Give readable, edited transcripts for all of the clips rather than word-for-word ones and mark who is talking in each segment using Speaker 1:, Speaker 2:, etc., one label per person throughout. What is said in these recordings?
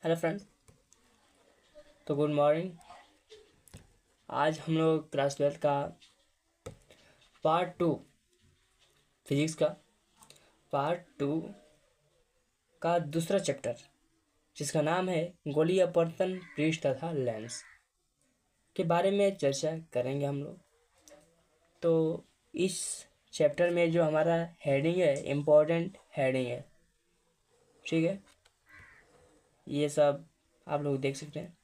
Speaker 1: Hello friends. तो good morning. आज हम लोग क्लास 12 का पार्ट 2 फिजिक्स का पार्ट 2 का दूसरा चैप्टर, जिसका नाम है गोलीय अपवर्तन पृष्ठ तथा लेंस, के बारे में चर्चा करेंगे हम लोग। तो इस चैप्टर में जो हमारा हेडिंग है, इम्पोर्टेंट हेडिंग है, ठीक है। ये सब आप लोग देख सकते हैं।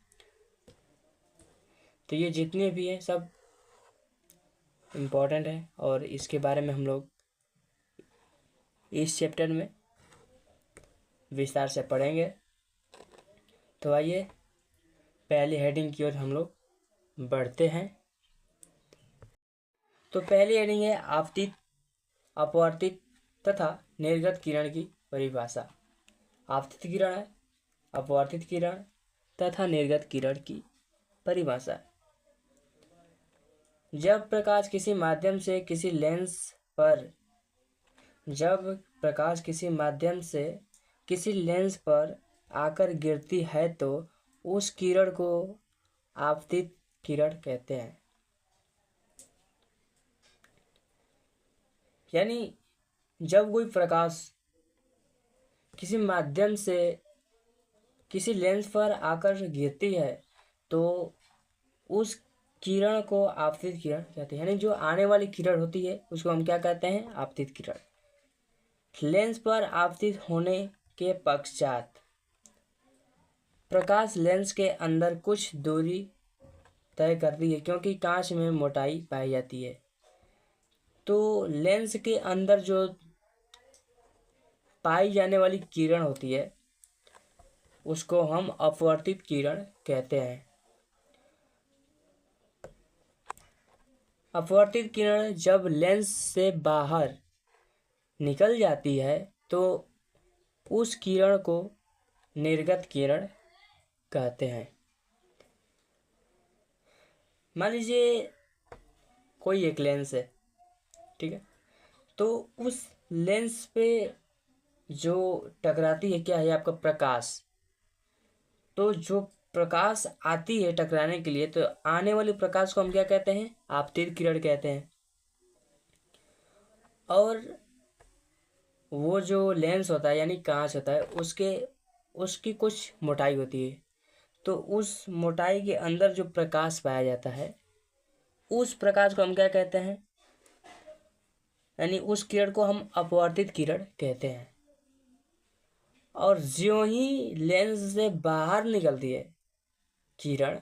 Speaker 1: तो ये जितने भी हैं सब इम्पोर्टेंट है और इसके बारे में हम लोग इस चैप्टर में विस्तार से पढ़ेंगे। तो आइए पहली हेडिंग की ओर हम लोग बढ़ते हैं। तो पहली हेडिंग है आपतित, अपवर्तित तथा निर्गत किरण की परिभाषा। आपतित किरण है, अपवर्तित किरण तथा निर्गत किरण की परिभाषा। जब प्रकाश किसी माध्यम से किसी लेंस पर आकर गिरती है तो उस किरण को आपतित किरण कहते हैं। यानी जब कोई प्रकाश किसी माध्यम से किसी लेंस पर आकर गिरती है तो उस किरण को आपतित किरण कहते हैं। यानी जो आने वाली किरण होती है उसको हम क्या कहते हैं? आपतित किरण। लेंस पर आपतित होने के पश्चात प्रकाश लेंस के अंदर कुछ दूरी तय करती है, क्योंकि कांच में मोटाई पाई जाती है। तो लेंस के अंदर जो पाई जाने वाली किरण होती है उसको हम अपवर्तित किरण कहते हैं। अपवर्तित किरण जब लेंस से बाहर निकल जाती है तो उस किरण को निर्गत किरण कहते हैं। मान लीजिए कोई एक लेंस है, ठीक है। तो उस लेंस पे जो टकराती है क्या है? आपका प्रकाश। तो जो प्रकाश आती है टकराने के लिए, तो आने वाले प्रकाश को हम क्या कहते हैं? आपतित किरण कहते हैं। और वो जो लेंस होता है यानी कांच होता है, उसकी कुछ मोटाई होती है। तो उस मोटाई के अंदर जो प्रकाश पाया जाता है उस प्रकाश को हम क्या कहते हैं? यानी उस किरण को हम अपवर्तित किरण कहते हैं। और ज्यों ही लेंस से बाहर निकलती है किरण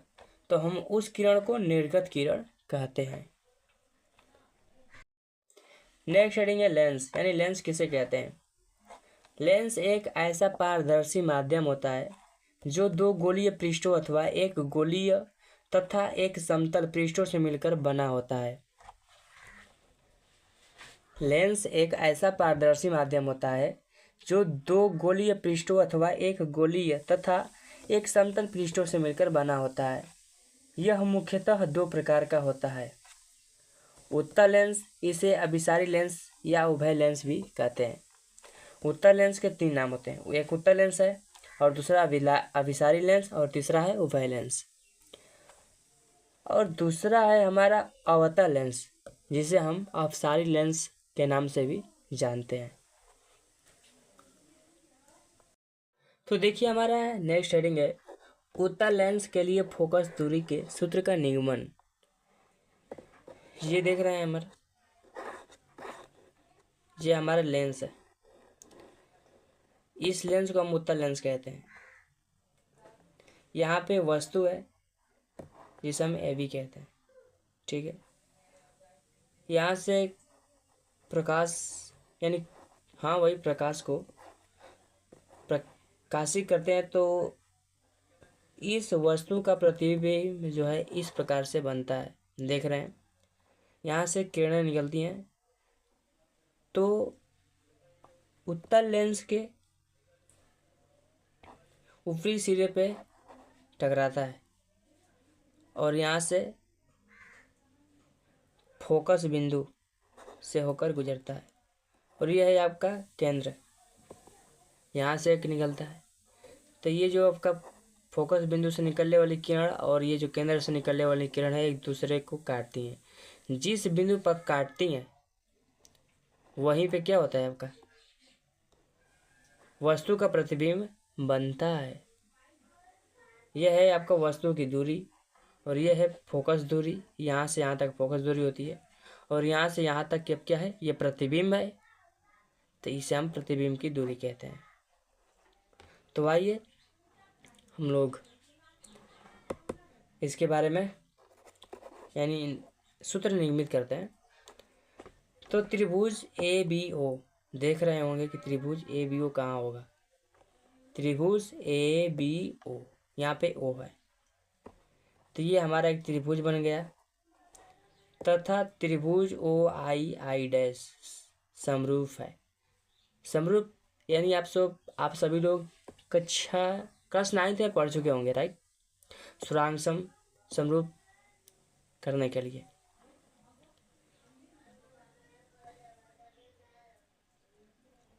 Speaker 1: तो हम उस किरण को निर्गत किरण कहते हैं। नेक्स्ट हेडिंग है लेंस। यानी लेंस किसे कहते हैं? लेंस एक ऐसा पारदर्शी माध्यम होता है जो दो गोलीय पृष्ठों अथवा एक गोलीय तथा एक समतल पृष्ठों से मिलकर बना होता है। लेंस एक ऐसा पारदर्शी माध्यम होता है जो दो गोलीय पृष्ठों अथवा एक गोलीय तथा एक समतल पृष्ठों से मिलकर बना होता है। यह मुख्यतः दो प्रकार का होता है। उत्तल लेंस, इसे अभिसारी लेंस या उभय लेंस भी कहते हैं। उत्तल लेंस के तीन नाम होते हैं। एक उत्तल लेंस है और दूसरा अभिसारी लेंस और तीसरा है उभय लेंस। और दूसरा है हमारा अवतल लेंस, जिसे हम अपसारी लेंस के नाम से भी जानते हैं। तो देखिए हमारा नेक्स्ट हेडिंग है उत्तल लेंस के लिए फोकस दूरी के सूत्र का निगमन। ये देख रहे हैं हमारा, ये हमारा लेंस है। इस लेंस को हम उत्तल लेंस कहते हैं। यहाँ पे वस्तु है जिसे हम ए बी कहते हैं, ठीक है। यहाँ से प्रकाश यानी वही प्रकाश को प्रकाशित करते हैं तो इस वस्तु का प्रतिबिंब जो है इस प्रकार से बनता है। देख रहे हैं यहाँ से किरणें निकलती हैं तो उत्तल लेंस के ऊपरी सिरे पे टकराता है और यहाँ से फोकस बिंदु से होकर गुजरता है और यह है आपका केंद्र। यहाँ से एक निकलता है तो ये जो आपका फोकस बिंदु से निकलने वाली किरण और ये जो केंद्र से निकलने वाली किरण है एक दूसरे को काटती हैं। जिस बिंदु पर काटती हैं वहीं पे क्या होता है आपका वस्तु का प्रतिबिंब बनता है। यह है आपका वस्तु की दूरी और यह है फोकस दूरी। यहाँ से यहाँ तक फोकस दूरी होती है और यहाँ से यहाँ तक क्या है, ये प्रतिबिंब है, तो इसे हम प्रतिबिंब की दूरी कहते हैं। तो आइए हम लोग इसके बारे में यानी सूत्र निर्मित करते हैं। तो त्रिभुज ए बी ओ, देख रहे होंगे कि त्रिभुज ए बी ओ कहाँ होगा। त्रिभुज ए बी ओ, यहाँ पे ओ है, तो ये हमारा एक त्रिभुज बन गया। तथा त्रिभुज ओ आई आई डैश समरूप है। समरूप यानी आप सभी लोग कक्षा क्लास 9 में पढ़ चुके होंगे, राइट। सुरांग समरूप करने के लिए।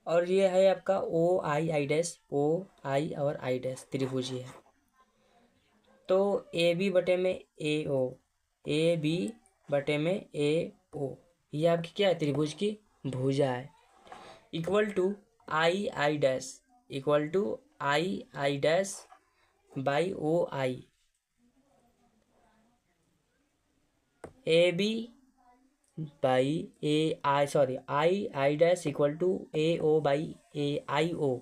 Speaker 1: और ये है आपका ओ आई आई डैश, ओ आई और आई डैश त्रिभुज ये है। तो ए बी बटे में ए ओ, ए बी बटे में ए ओ, ये आपकी क्या है, त्रिभुज की भुजा है। Equal to I I dash, equal to I I dash by O I. A B by A I, sorry I I dash equal to A O by A I O.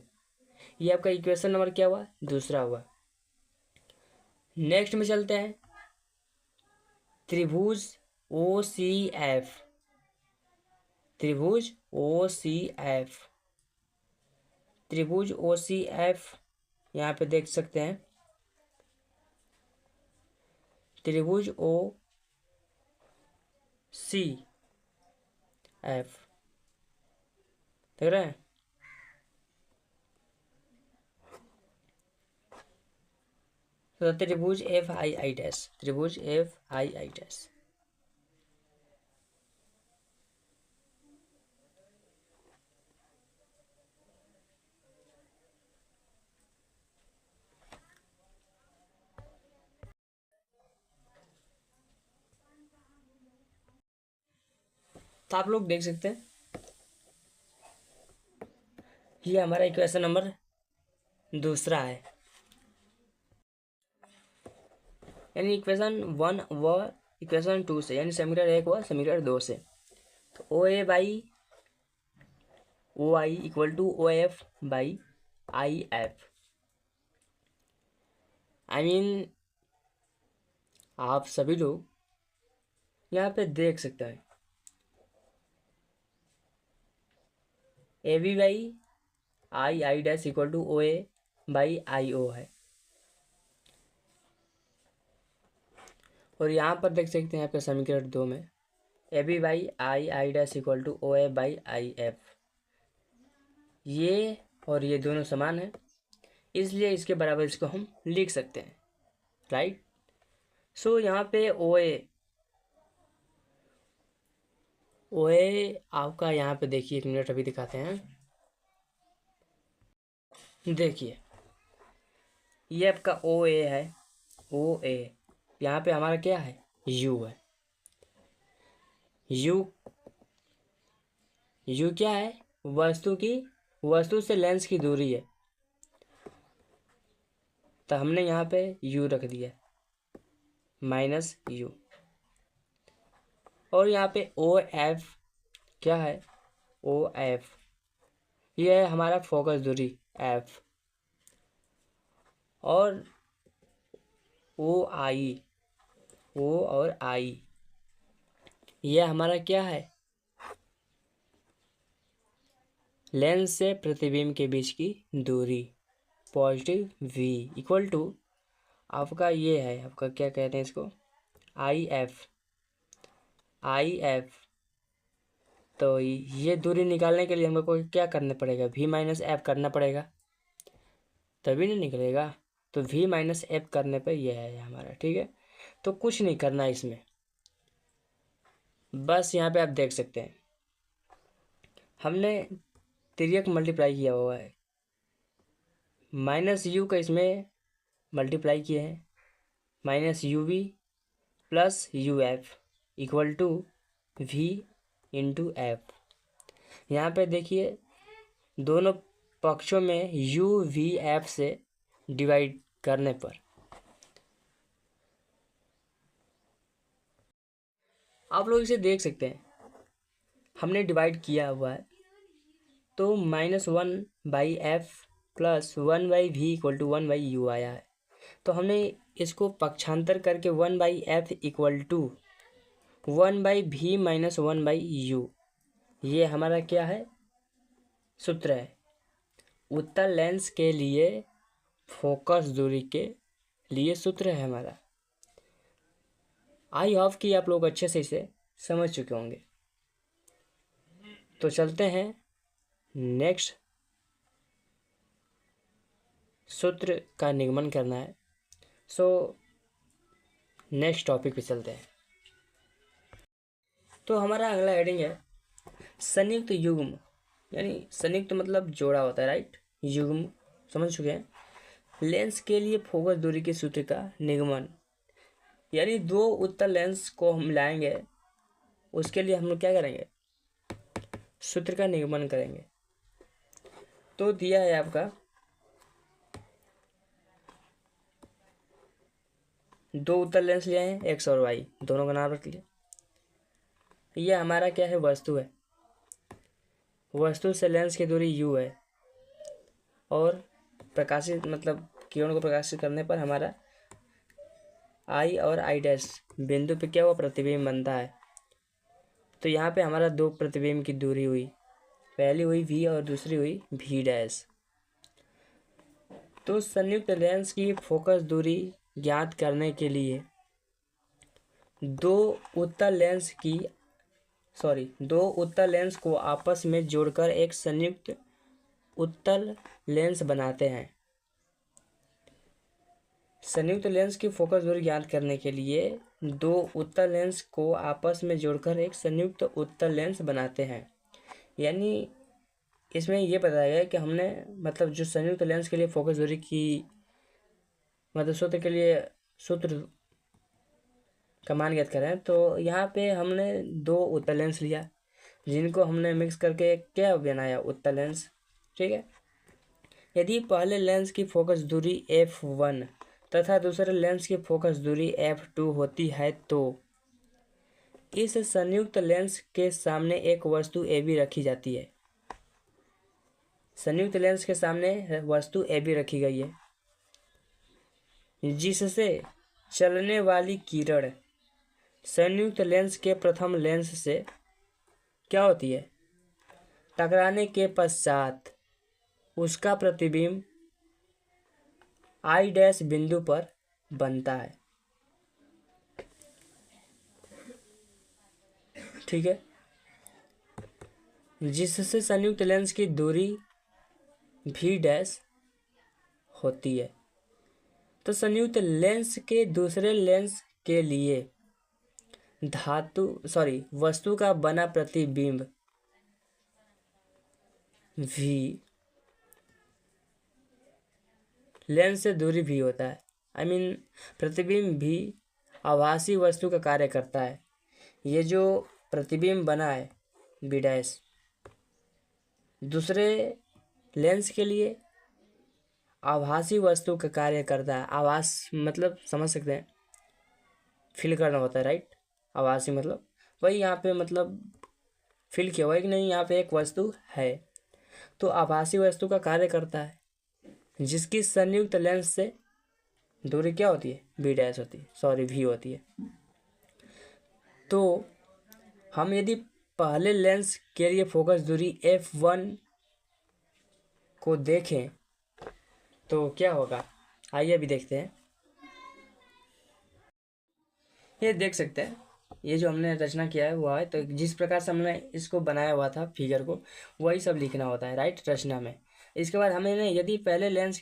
Speaker 1: ये आपका इक्वेशन नंबर क्या हुआ, दूसरा हुआ। Next में चलते हैं। त्रिभुज ओ सी एफ, त्रिभुज ओ सी एफ, त्रिभुज ओ सी एफ यहाँ पे देख सकते हैं। त्रिभुज ओ सी एफ देख रहे हैं। तो त्रिभुज एफ आई आई डैश, त्रिभुज एफ आई आई डैश। तो आप लोग देख सकते हैं ये हमारा इक्वेशन नंबर दूसरा है। यानी इक्वेशन 1 व इक्वेशन 2 से, यानी समीकरण 1 व समीकरण 2 से। तो O A by O I equal to O F by I F. I mean आप सभी लोग यहाँ पे देख सकते हैं A B by I I dash equal to O A by I O है। और यहाँ पर देख सकते हैं आपके समीकरण 2 में A B by I I dash equal to O A by I F. ये और ये दोनों समान है, इसलिए इसके बराबर इसको हम लिख सकते हैं, राइट। सो यहाँ पे ओ ए आपका यहाँ पे देखिए, 1 मिनट अभी दिखाते हैं। देखिए ये आपका ओ ए है, ओ ए, यहाँ पे हमारा क्या है, यू है। यू क्या है, वस्तु से लेंस की दूरी है, तो हमने यहाँ पे यू रख दिया माइनस यू। और यहाँ पे ओ एफ क्या है, ओ एफ ये है हमारा फोकस दूरी एफ। और ओ आई, ओ और आई ये हमारा क्या है, लेंस से प्रतिबिंब के बीच की दूरी, पॉजिटिव v इक्वल टू आपका ये है, आपका क्या कहते हैं इसको, आई एफ। तो ये दूरी निकालने के लिए हम लोग को क्या करना पड़ेगा, v माइनस एफ करना पड़ेगा, तभी नहीं निकलेगा। तो v माइनस एफ करने पे ये है हमारा, ठीक है। तो कुछ नहीं करना है इसमें, बस यहाँ पे आप देख सकते हैं हमने तिर्यक मल्टीप्लाई किया हुआ है, माइनस यू का इसमें मल्टीप्लाई किए हैं, minus U V plus U F equal to V into F. यहाँ पे देखिए दोनों पक्षों में यू वी एफ से डिवाइड करने पर आप लोग इसे देख सकते हैं, हमने डिवाइड किया हुआ है तो -1/f plus 1/v equal to 1/u आया है। तो हमने इसको पक्षांतर करके 1/f equal to 1/v minus 1/u, ये हमारा क्या है, सूत्र है। उत्तल लेंस के लिए फोकस दूरी के लिए सूत्र है हमारा। आई होप कि आप लोग अच्छे से इसे समझ चुके होंगे। तो चलते हैं नेक्स्ट, सूत्र का निगमन करना है। सो नेक्स्ट टॉपिक पे चलते हैं। तो हमारा अगला हेडिंग है संयुक्त युग्म, यानी संयुक्त मतलब जोड़ा होता है, राइट। युग्म समझ चुके हैं। लेंस के लिए फोकस दूरी के सूत्र का निगमन, यानी दो उत्तल लेंस को हम लाएंगे, उसके लिए हम लोग क्या करेंगे, सूत्र का निगमन करेंगे। तो दिया है आपका दो उत्तल लेंस लिए हैं, एक्स और वाई, दोनों का नाम रख लिया। यह हमारा क्या है, वस्तु है। वस्तु से लेंस की दूरी u है और प्रकाशित मतलब किरण को प्रकाशित करने पर हमारा I और I' बिंदु पे क्या हुआ, प्रतिबिंब बनता है। तो यहाँ पे हमारा दो प्रतिबिंब की दूरी हुई, पहली हुई v और दूसरी हुई v'। तो संयुक्त लेंस की फोकस दूरी ज्ञात करने के लिए दो उत्तल लेंस को आपस में जोड़कर एक संयुक्त उत्तल लेंस बनाते हैं। संयुक्त लेंस की फोकस दूरी ज्ञात करने के लिए दो उत्तल लेंस को आपस में जोड़कर एक संयुक्त उत्तल लेंस बनाते हैं। यानी इसमें यह बताया गया कि हमने मतलब जो संयुक्त लेंस के लिए फोकस दूरी की मतलब सूत्र के लिए सूत्र का मान ज्ञात करें, तो यहाँ पे हमने दो उत्तल लेंस लिया जिनको हमने मिक्स करके क्या बनाया, उत्तल लेंस, ठीक है। यदि पहले लेंस की फोकस दूरी f1 तथा दूसरे लेंस की फोकस दूरी f2 होती है तो इस संयुक्त लेंस के सामने एक वस्तु AB रखी जाती है। संयुक्त लेंस के सामने वस्तु AB रखी गई है जिससे चलने वाली किरण संयुक्त लेंस के प्रथम लेंस से क्या होती है, टकराने के पश्चात उसका प्रतिबिंब I' बिंदु पर बनता है, ठीक है, जिससे संयुक्त लेंस की दूरी v' होती है। तो संयुक्त लेंस के दूसरे लेंस के लिए वस्तु का बना प्रतिबिंब v लेंस से दूरी v होता है। प्रतिबिंब भी आभासी वस्तु का कार्य करता है। ये जो प्रतिबिंब बना है b' दूसरे लेंस के लिए आभासी वस्तु का कार्य करता है। आभास मतलब समझ सकते हैं, फील करना होता है, राइट। आभासी मतलब वही यहाँ पे मतलब फील किया हुआ है कि नहीं यहाँ पे एक वस्तु है। तो आभासी वस्तु का कार्य करता है जिसकी संयुक्त लेंस से दूरी क्या होती है, b' होती है, v होती है। तो हम यदि पहले लेंस के लिए फोकस दूरी f1 को देखें तो क्या होगा, आइए अभी देखते हैं। ये देख सकते हैं, ये जो हमने रचना किया है हुआ है, तो जिस प्रकार से हमने इसको बनाया हुआ था फिगर को, वही सब लिखना होता है, राइट, रचना में। इसके बाद हमें यदि पहले लेंस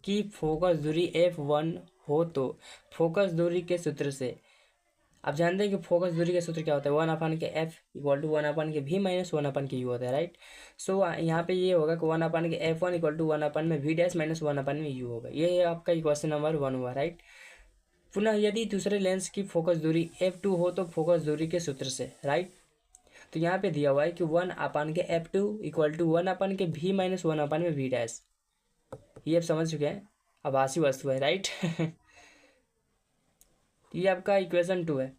Speaker 1: की फोकस दूरी f1 हो तो फोकस दूरी के सूत्र से आप जानते हैं कि फोकस दूरी का सूत्र क्या होता है, 1/f equal to 1/v minus 1/q होता है, राइट। सो यहाँ पे ये होगा कि 1/f1 equal to 1/v dash minus 1/u होगा। ये आपका क्वेश्चन नंबर 1 हुआ, राइट। पुनः यदि दूसरे लेंस की फोकस दूरी f2 हो तो फोकस दूरी के सूत्र से, राइट। तो यहाँ पे दिया हुआ है कि 1/f2 equal to 1/v minus 1/v dash. ये आप समझ चुके हैं, आभासी वस्तु है, राइट। ये आपका इक्वेशन 2 है।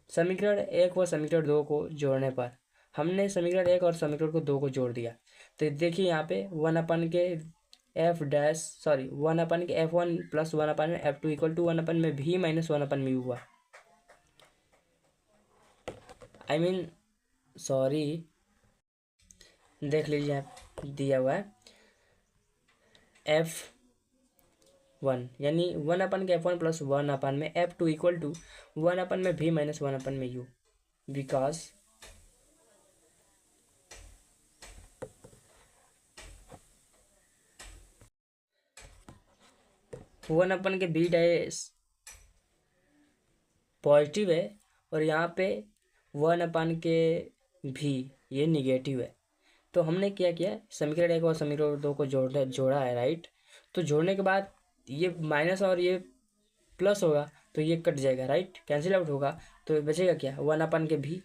Speaker 1: समीकरण 1 व समीकरण 2 को जोड़ने पर हमने समीकरण 1 और समीकरण को 2 को जोड़ दिया। तो देखिए यहाँ पे 1/f1 plus 1/f2 equal to 1/v minus 1/v हुआ। आई मीन सॉरी, देख लीजिए यहाँ दिया हुआ है f1 यानी 1/f1 plus 1/f2 equal to 1/v minus 1/u, because 1/v dash positive है और यहाँ पे 1/v ये निगेटिव है। तो हमने क्या किया, समीकरण 1 और समीकरण 2 को जोड़ा है, राइट। तो जोड़ने के बाद ये माइनस और ये प्लस होगा तो ये कट जाएगा, राइट, कैंसिल आउट होगा। तो बचेगा क्या, 1/v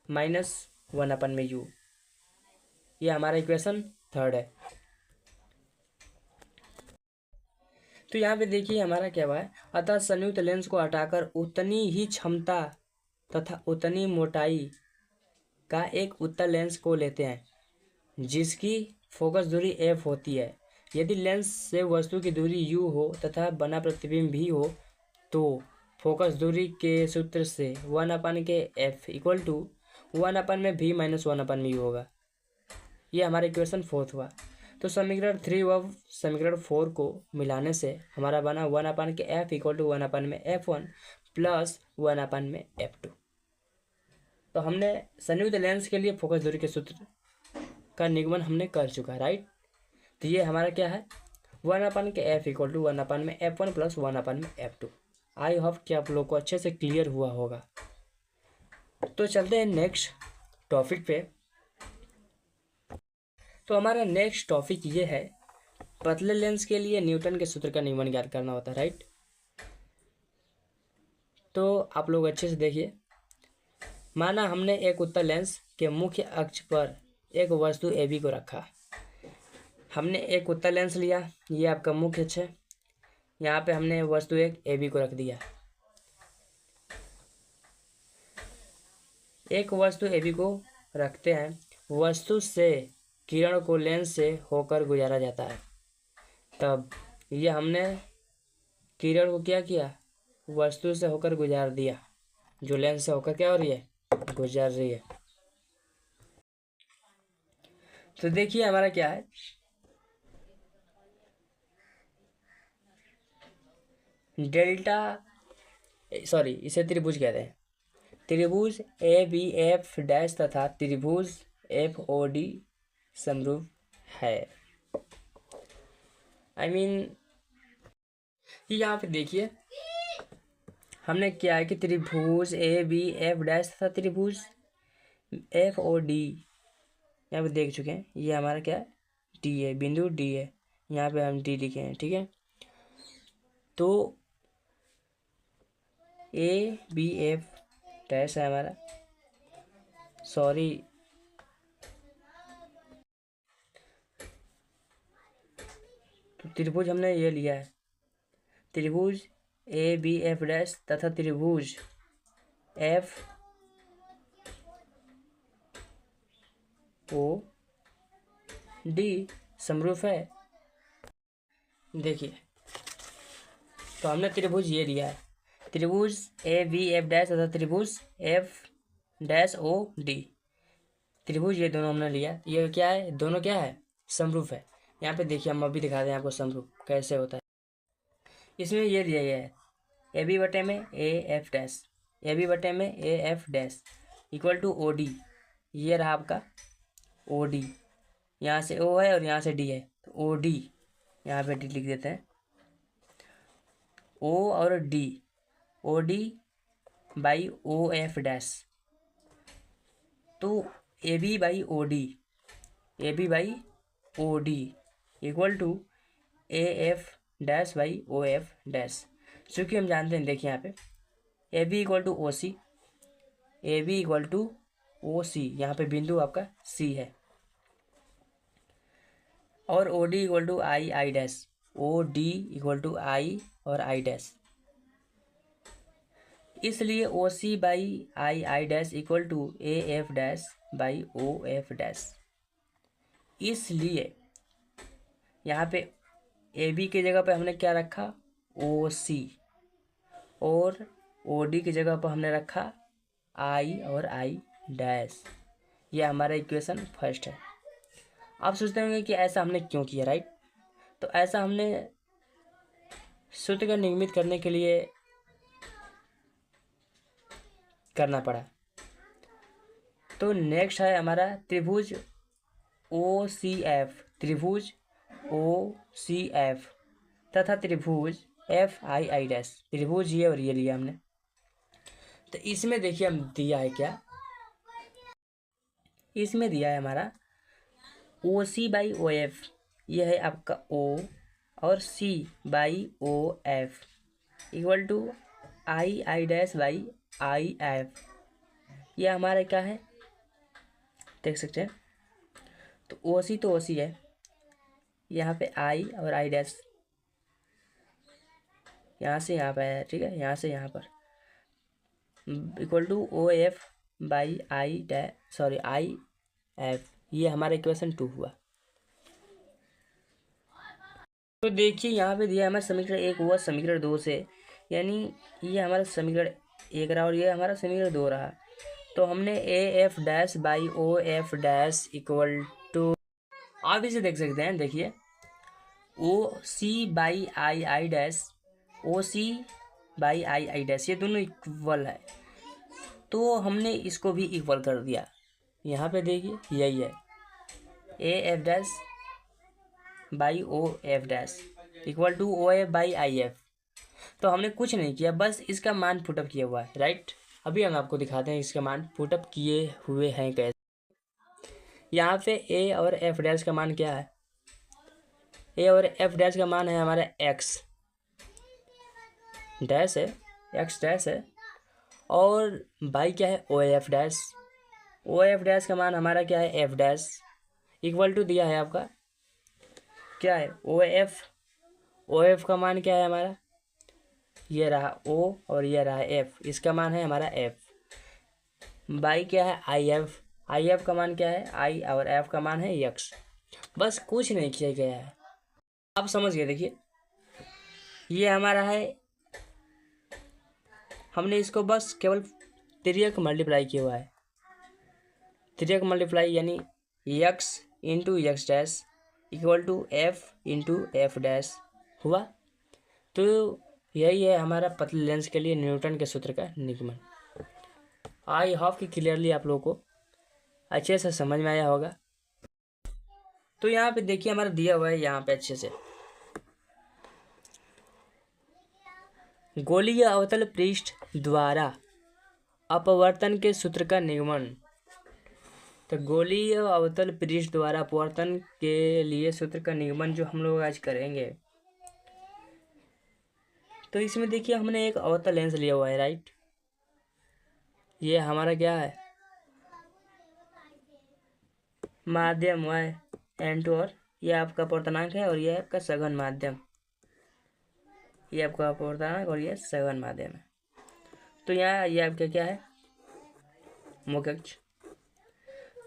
Speaker 1: माइनस 1/u। ये हमारा इक्वेशन 3 है। तो यहाँ पे देखिए हमारा क्या हुआ है, अतः संयुक्त लेंस को हटाकर उतनी ही क्षमता तथा उतनी मोटाई का एक उत्तल लेंस को लेते हैं जिसकी फोकस दूरी f होती है। यदि लेंस से वस्तु की दूरी u हो तथा बना प्रतिबिंब भी हो तो फोकस दूरी के सूत्र से 1/f equal to 1/v minus 1/u होगा। ये हमारा इक्वेशन 4 हुआ। तो समीकरण 3 व समीकरण 4 को मिलाने से हमारा बना 1/f equal to 1/f1 plus 1/f2। तो हमने संयुक्त लेंस के लिए फोकस दूरी के सूत्र का निगमन हमने कर चुका है, राइट। तो ये हमारा क्या है, 1/f equal to 1/f1 plus 1/f2। I hope कि आप लोग को अच्छे से क्लियर हुआ होगा। तो चलते हैं नेक्स्ट टॉपिक पे। तो हमारा नेक्स्ट टॉपिक ये है, पतले लेंस के लिए न्यूटन के सूत्र का निगमन ज्ञात करना होता है, राइट। तो आप लोग अच्छे से देखिए, माना हमने एक उत्तल लेंस के मुख्य अक्ष पर एक वस्तु AB को रखा। हमने एक उत्तल लेंस लिया, ये आपका मुख्य अक्ष है, यहाँ पे हमने वस्तु एक AB को रख दिया। एक वस्तु AB को रखते हैं, वस्तु से किरण को लेंस से होकर गुजारा जाता है। तब ये हमने किरण को क्या किया, वस्तु से होकर गुजार दिया, जो लेंस से होकर क्या हो रही है, गुजर रही है। तो देखिए हमारा क्या है, इसे त्रिभुज कहते हैं। त्रिभुज ABF डैश तथा त्रिभुज FOD समरूप है। आई मीन यहाँ पे देखिए हमने क्या है कि त्रिभुज ABF डैश तथा त्रिभुज FOD यहाँ पे देख चुके हैं। ये हमारा क्या है, D है, बिंदु D है, यहाँ पे हम D लिखे हैं, ठीक है। तो ABF डैश है हमारा, सॉरी तो त्रिभुज हमने ये लिया है, त्रिभुज ABF डैश तथा त्रिभुज FOD समरूप है। देखिए तो हमने त्रिभुज ये लिया है, त्रिभुज ABF डैश तथा त्रिभुज FOD, त्रिभुज ये दोनों हमने लिया। ये क्या है, दोनों क्या है, समरूप है। यहाँ पे देखिए हम अभी दिखाते हैं आपको समरूप कैसे होता है। इसमें ये दिया गया है AB बटे में AF डैश, AB बटे में AF dash equal to OD। ये रहा आपका OD, यहाँ से O है और यहाँ से D है, तो OD यहाँ पे D लिख देते हैं, O और D, OD by O F dash, तो A B by O D, A B by O D equal to A F dash by O F dash. चूँकि हम जानते हैं, देखिए यहाँ पे A B equal to O C, A B equal to O C, यहाँ पे बिंदु आपका सी है, और O D equal to I I dash, O D equal to I और आई डैश। इसलिए ओ C by I I dash equal to A F dash by O F dash. इसलिए यहाँ पे ए बी की जगह पे हमने क्या रखा, ओ सी, और ओ डी की जगह पर हमने रखा आई और आई डैश। ये हमारा इक्वेशन फर्स्ट है। आप सोचते होंगे कि ऐसा हमने क्यों किया, राइट? तो ऐसा हमने सूत्र का निर्मित करने के लिए करना पड़ा। तो नेक्स्ट है हमारा त्रिभुज ओ सी एफ, त्रिभुज ओ सी एफ तथा त्रिभुज एफ आई आई डैश, त्रिभुज ये और ये लिया हमने। तो इसमें देखिए हम दिया है क्या, इसमें दिया है हमारा ओ सी बाई ओ एफ, यह है आपका ओ, और C by O F equal to I I dash by I F. यह हमारा क्या है, देख सकते हैं। तो ओ सी है, यहाँ पे आई और आई डैश यहाँ से यहाँ पे है, ठीक है, यहाँ से यहाँ पर equal to O F by I dash, sorry I F. ये हमारा इक्वेशन 2 हुआ। तो देखिए यहाँ पे दिया हमारा समीकरण 1 हुआ समीकरण 2 से, यानी ये हमारा समीकरण 1 रहा और ये हमारा समीकरण 2 रहा। तो हमने A F dash by O F dash equal to, आप इसे देख सकते हैं, देखिए O C by I I dash, O C by I I dash, ये दोनों इक्वल है, तो हमने इसको भी इक्वल कर दिया। यहाँ पे देखिए यही है, A F dash by O F dash equal to O F by I F. तो हमने कुछ नहीं किया, बस इसका मान पुटअप किया हुआ है, राइट? अभी हम आपको दिखाते हैं इसका मान पुटअप किए हुए हैं कैसे। यहाँ पे ए और एफ डैश का मान क्या है, ए और एफ डैश का मान है हमारा एक्स डैश है, एक्स डैश है, और बाई क्या है, O F dash, O F dash का मान हमारा क्या है, एफ डैश इक्वल टू दिया है आपका क्या है, ओ एफ, ओ एफ का मान क्या है हमारा, ये रहा ओ और ये रहा एफ, इसका मान है हमारा एफ, बाई क्या है, आई एफ, आई एफ का मान क्या है, आई, और एफ का मान है एक्स। बस कुछ नहीं किया गया है, आप समझ गए। देखिए ये हमारा है, हमने इसको बस केवल तिर्यक मल्टीप्लाई किया हुआ है, तिर्यक मल्टीप्लाई, यानी X into X dash equal to F into F dash हुआ। तो यही है हमारा पतले लेंस के लिए न्यूटन के सूत्र का निगमन। आई होप कि क्लियरली आप लोगों को अच्छे से समझ में आया होगा। तो यहाँ पे देखिए हमारा दिया हुआ है, यहाँ पे अच्छे से गोलीय अवतल पृष्ठ द्वारा अपवर्तन के सूत्र का निगमन। तो गोलीय अवतल पृष्ठ द्वारा अपवर्तन के लिए सूत्र का निगमन जो हम लोग आज करेंगे। तो इसमें देखिए हमने एक अवतल लेंस लिया हुआ है, राइट? ये हमारा क्या है, माध्यम y n2, और ये आपका अपवर्तनांक है, और ये आपका सघन माध्यम, ये आपका अपवर्तनांक और ये सघन माध्यम है। तो यहाँ ये आपका क्या है, मुख्य अक्ष।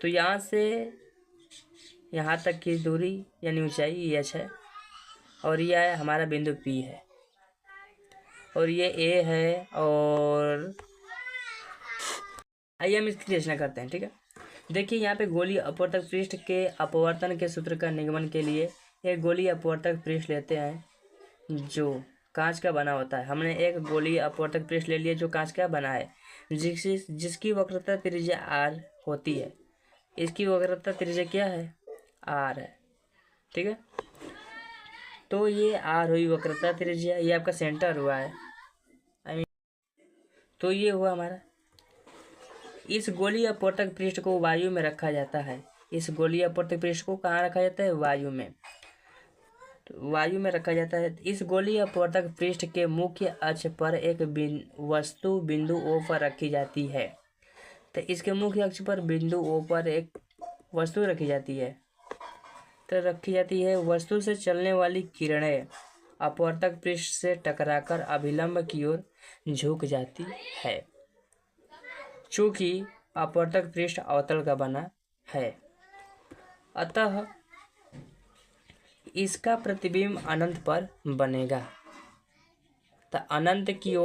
Speaker 1: तो यहाँ से यहाँ तक की दूरी यानी ऊंचाई h है, और ये है हमारा बिंदु P है, और ये A है, और आइए हम इसकी रचना करते हैं, ठीक है? देखिए यहाँ पे गोलीय अपवर्तक पृष्ठ के अपवर्तन के सूत्र का निगमन के लिए एक गोलीय अपवर्तक पृष्ठ लेते हैं जो कांच का बना होता है। हमने एक गोलीय अपवर्तक पृष्ठ ले लिया जो कांच का बना है, जिसकी वक्रता त्रिज्या r होती है। इसकी वक्रता त्रिज्या क्या है, r है, ठीक है? तो ये r हुई वक्रता त्रिज्या, ये आपका सेंटर हुआ है। तो ये हुआ हमारा। इस गोलीय अपवर्तक पृष्ठ को वायु में रखा जाता है। इस गोलीय अपवर्तक पृष्ठ को कहाँ रखा जाता है? वायु में। तो वायु में रखा जाता है। इस गोलीय अपवर्तक पृष्ठ के मुख्य अक्ष पर एक वस्तु बिंदु O पर रखी जाती है। तो इसके मुख्य अक्ष पर बिंदु O पर एक वस्तु रखी जाती है। तो रखी जाती है। वस्तु से चलने वाली किरणें अपवर्तक पृष्ठ से टकराकर अभिलंब की ओर झुक जाती है। चूंकि अपवर्तक पृष्ठ अवतल का बना है, अतः इसका प्रतिबिंब अनंत पर बनेगा। तो अनंत की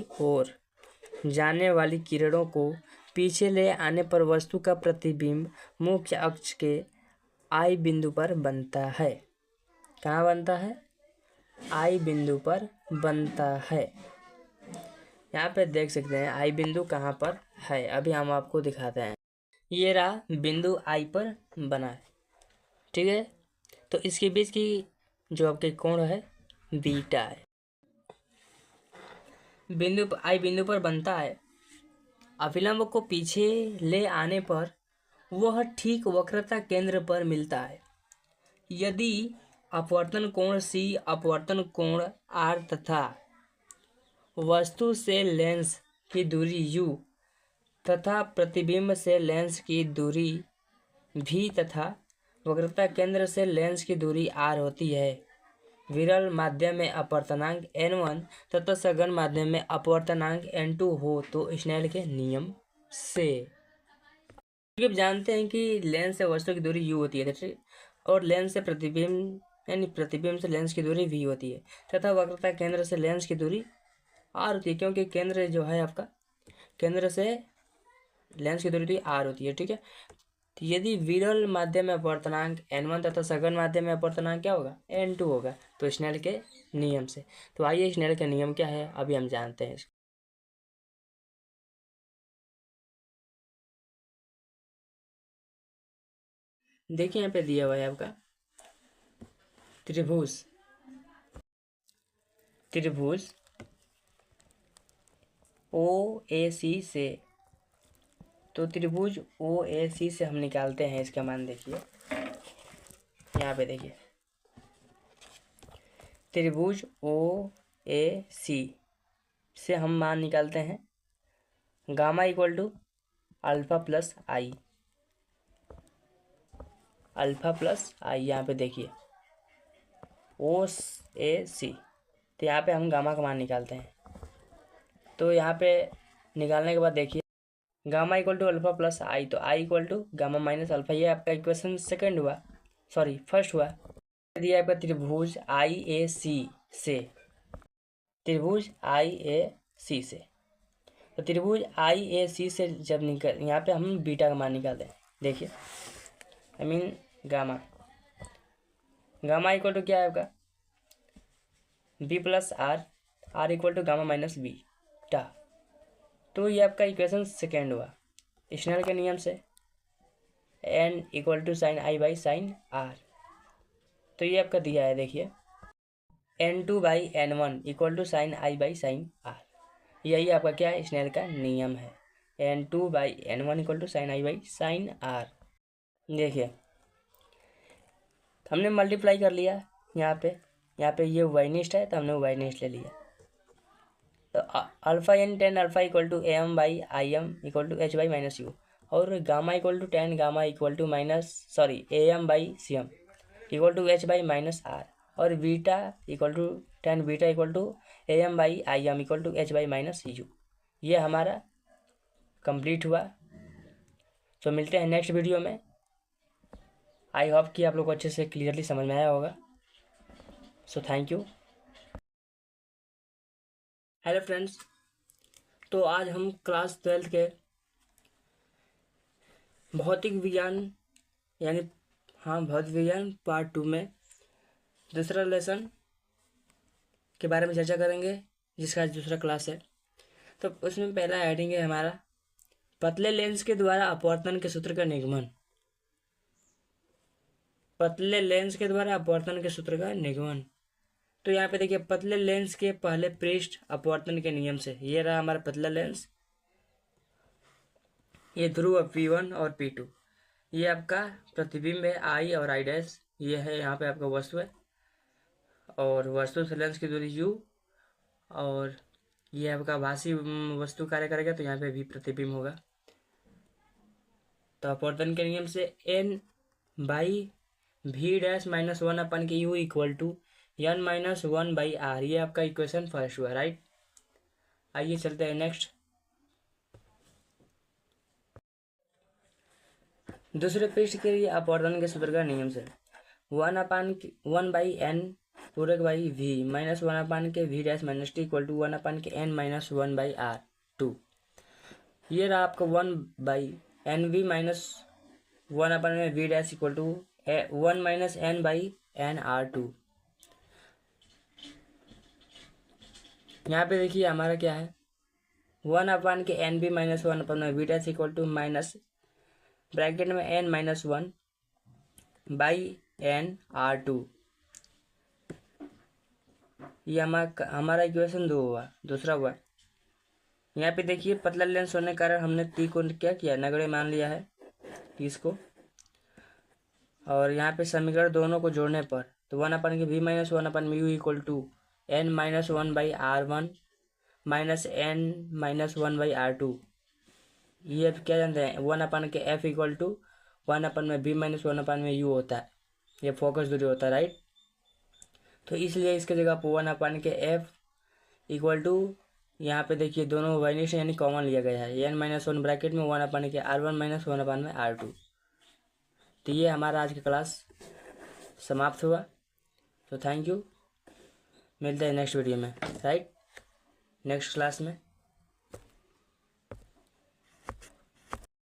Speaker 1: ओर जाने वाली किरणों को पीछे ले आने पर वस्तु का प्रतिबिंब मुख्य अक्ष के I बिंदु पर बनता है। कहाँ बनता है? I बिंदु पर बनता है। यहाँ पे देख सकते हैं I बिंदु कहाँ पर है। अभी हम आपको दिखाते हैं। ये रहा बिंदु I पर बना है, ठीक है। तो इसके बीच की जो आपके कोण है बीटा है। I बिंदु पर बनता है। अभिलंब को पीछे ले आने पर वह ठीक वक्रता केंद्र पर मिलता है। यदि अपवर्तन कोण C, अपवर्तन कोण R तथा वस्तु से लेंस की दूरी U तथा प्रतिबिंब से लेंस की दूरी V तथा वक्रता केंद्र से लेंस की दूरी R होती है, विरल माध्यम में अपवर्तनांक N1 तथा सघन माध्यम में अपवर्तनांक N2 हो तो स्नेल के नियम से। आप जानते हैं कि लेंस से वस्तु की दूरी U होती है और लेंस से प्रतिबिंब यानी प्रतिबिंब से लेंस की दूरी V होती है तथा वक्रता केंद्र से लेंस की दूरी R होती है, क्योंकि केंद्र जो है आपका केंद्र से लेंस की दूरी R होती है, ठीक है। तो यदि विरल माध्यम में अपवर्तनांक N1 तथा सघन माध्यम में अपवर्तनांक क्या होगा? N2 होगा, तो स्नेल के नियम से। तो आइए स्नेल का नियम क्या है अभी हम जानते हैं। देखिए यहाँ पे दिया हुआ है आपका त्रिभुज OAC से। तो त्रिभुज OAC से हम निकालते हैं इसका मान। देखिए यहाँ पे देखिए त्रिभुज OAC से हम मान निकालते हैं gamma equal to alpha plus I. यहाँ पे देखिए OAC, तो यहाँ पे हम गामा का मान निकालते हैं। तो यहाँ पे निकालने के बाद देखिए gamma equal to alpha plus I, तो I equal to gamma minus alpha. ये आपका इक्वेशन फर्स्ट हुआ। दिया आपका त्रिभुज IAC से, तो त्रिभुज IAC से जब निकल यहाँ पे हम बीटा का मान निकालते हैं। देखिए गामा इक्वल टू क्या है आपका B plus R equal to gamma minus beta. तो ये आपका इक्वेशन सेकेंड हुआ स्नेल के नियम से। N equal to sine I by sine R। तो ये आपका दिया है, देखिए N2 by N1 equal to sine I by sine R। यही आपका क्या है? स्नेल का नियम है। N2 by N1 equal to sine I by sine R। देखिए हमने मल्टीप्लाई कर लिया यहाँ पे ये वाइनिस्ट है तो हमने वाइनिस्ट ले लिया। तो alpha n tan alpha equal to AM by IM equal to H by minus U, और gamma equal to tan gamma equal to AM by CM equal to H by minus R, और beta equal to tan beta equal to AM by IM equal to H by minus U। ये हमारा complete हुआ। तो मिलते हैं next video में। आई hope कि आप लोग को अच्छे से क्लियरली समझ में आया होगा। So thank you. Hello friends, तो आज हम क्लास 12 के भौतिक विज्ञान पार्ट 2 में दूसरा लेसन के बारे में चर्चा करेंगे, जिसका आज दूसरा क्लास है। तो उसमें पहला हेडिंग है हमारा पतले लेंस के द्वारा अपवर्तन के सूत्र का निगमन। पतले लेंस के द्वारा अपवर्तन के सूत्र का निगमन। तो यहाँ पे देखिए पतले लेंस के पहले पृष्ठ अपवर्तन के नियम से, ये रहा हमारा पतला लेंस, ये ध्रुव P1 और P2, ये आपका प्रतिबिंब है I और I', ये है यहाँ पे आपका वस्तु है, और वस्तु से लेंस की दूरी U, और ये आपका भासी वस्तु कार्य करेगा तो यहाँ पे भी प्रतिबिंब होगा। तो अपवर्तन के नियम से n/v'-1 अपन के U इक्वल टू n-1/r, ये आपका इक्वेशन फर्स्ट हुआ, राइट। आइए चलते हैं नेक्स्ट। दूसरे पृष्ठ के लिए अपवर्तन के सूत्र का नियम से 1/n पूरक by v minus 1/v' - t equal to 1/n - 1/r2। ये रहा आपका 1/nv minus 1/v' equal to 1 - n/n/r2। यहाँ पे देखिए हमारा क्या है, 1/nv minus 1/v' equal to minus bracket में n-1/n/r2। ये हमारा इक्वेशन 2 हुआ, दूसरा हुआ। यहाँ पे देखिए पतला लेंस होने के कारण हमने t को क्या किया, नगण्य मान लिया है इसको, और यहाँ पे समीकरण दोनों को जोड़ने पर तो 1/v minus 1/u equal to n-1/r1 minus n-1/r2। ये क्या जानते हैं, 1/f equal to 1/v minus 1/u होता है, ये फोकस दूरी होता है, राइट। तो इसलिए इसके जगह पर 1/f इक्वल टू, यहाँ पे देखिए दोनों वाइनिश यानी कॉमन लिया गया है, n-1 ब्रैकेट में 1/r1 माइनस 1/r2। तो ये हमारा आज का क्लास समाप्त हुआ। तो थैंक यू, मिलते हैं नेक्स्ट वीडियो में, राइट, नेक्स्ट क्लास में।